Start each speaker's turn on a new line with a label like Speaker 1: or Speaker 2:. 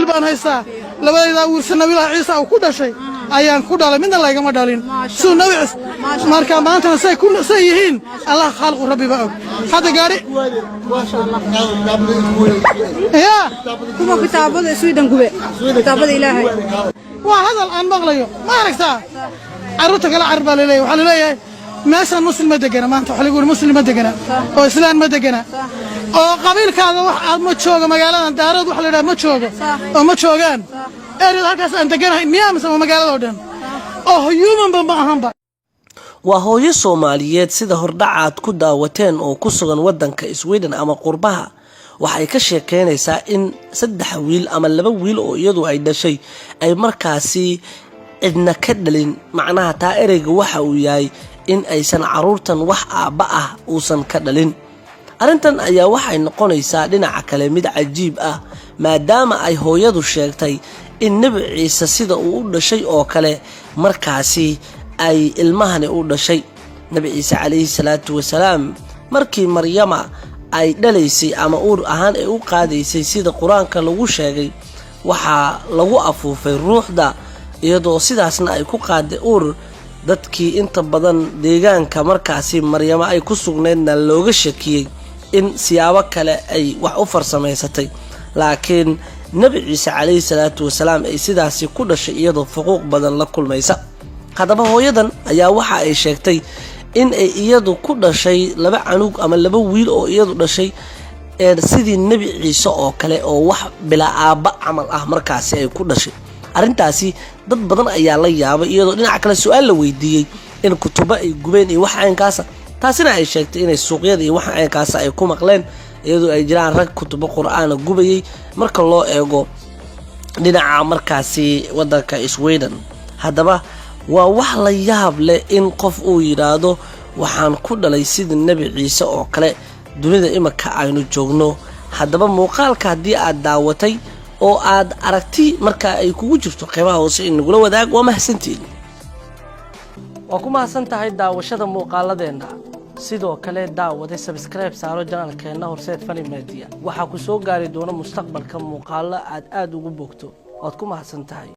Speaker 1: baan haystaa labadayda wiilsa nabiga ciise oo ku dhashay ayaan ku dhalay midna laygama dhalin soo nabi marka maanta say ku yihiin allah khalq rabbi ba og hada gaari ma sha Allah ya kuma kitaabada Sweden gube kitaabada ilaahay waa hadal aan maqlayo ma aragtaa arrinta kala arba leeyahay waxa leeyahay meeshan muslim degana maanta waxa lagu muslim degana oo islaan ma degana oo qabiilkaada wax aad ma jooga magaalada daarad wax la ma joogo oo ma joogan eerid halkaas aan deganahay miyaamsa magaalada oo dhan oo human ba ahanba
Speaker 2: waa hooyo Soomaaliyeed sida hordhacaad ku daawateen oo ku sugan wadanka Sweden ama qurbaha waxay ka sheekeynaysaa in 3 wiil ama 2 wiil oo iyadu ay dhashay ay markaasi cidna ka dhalin macnaha taa ereyga waxa uu yahay in aysan caruurtan wax aaba ah uusan ka dhalin arintan ayaa waxay noqonaysaa dhinaca kale mid cajiib ah maadaama ay hooyadu sheegtay in nabi ciise sida uu u dhashay oo kale markaasi ay ilmahani u dhashay nabi ciise calayhi salaatu wasalaam markii maryama ay dhalaysay ama uur ahaan ay u qaadaysay sida quraanka lagu sheegay waxa lagu afuufay ruuxda iyadoo sidaasna ay ku qaaday uur dadkii inta badan deegaanka markaasi maryama ay ku sugneedna looga shakiyay in siyaabo kale ay wax u farsameysatay laakiin nabi ciise calayhi salaatu wasalaam ay sidaasi ku dhashay iyadoo xuquuq badan la kulmaysa hadaba hooyadan ayaa waxa ay sheegtay in ay iyadu ku dhashay 2 canug ama 2 wiil oo iyadu dhashay sidii nabi ciise oo kale oo wax bila aaba amal ah markaasi ay ku dhashay arintaasi dad badan ayaa la yaabay iyadoo dhinaca kale su'aal la weydiiyay in kutuba ay gubeen iyo wax aynkaas taasina ay sheegtay in suuqyada iyo wax aynkaas ay ku maqleen iyadoo ay jiraan rag kutuba quraan gubayay marka loo eego dhinaca markaasi wadanka Sweden hadaba waa wax la yaab leh in qof uu yiraahdo waxaan ku dhalay sida nabi ciise oo kale dunida imaka aynu joogno hadaba muuqaalka hadii aad daawatay oo aad aragti marka ay kugu jirto qeybaha hoose in nagula wadaag waa mahadsantiin waa ku mahadsantahay daawashada muuqaaladeena sidoo kale daawada subscribe saaro channelkeena Horseed Funny Media waxa ku soo gaari doona mustaqbalka muuqaalo aad ugu bogto waad ku mahadsantahay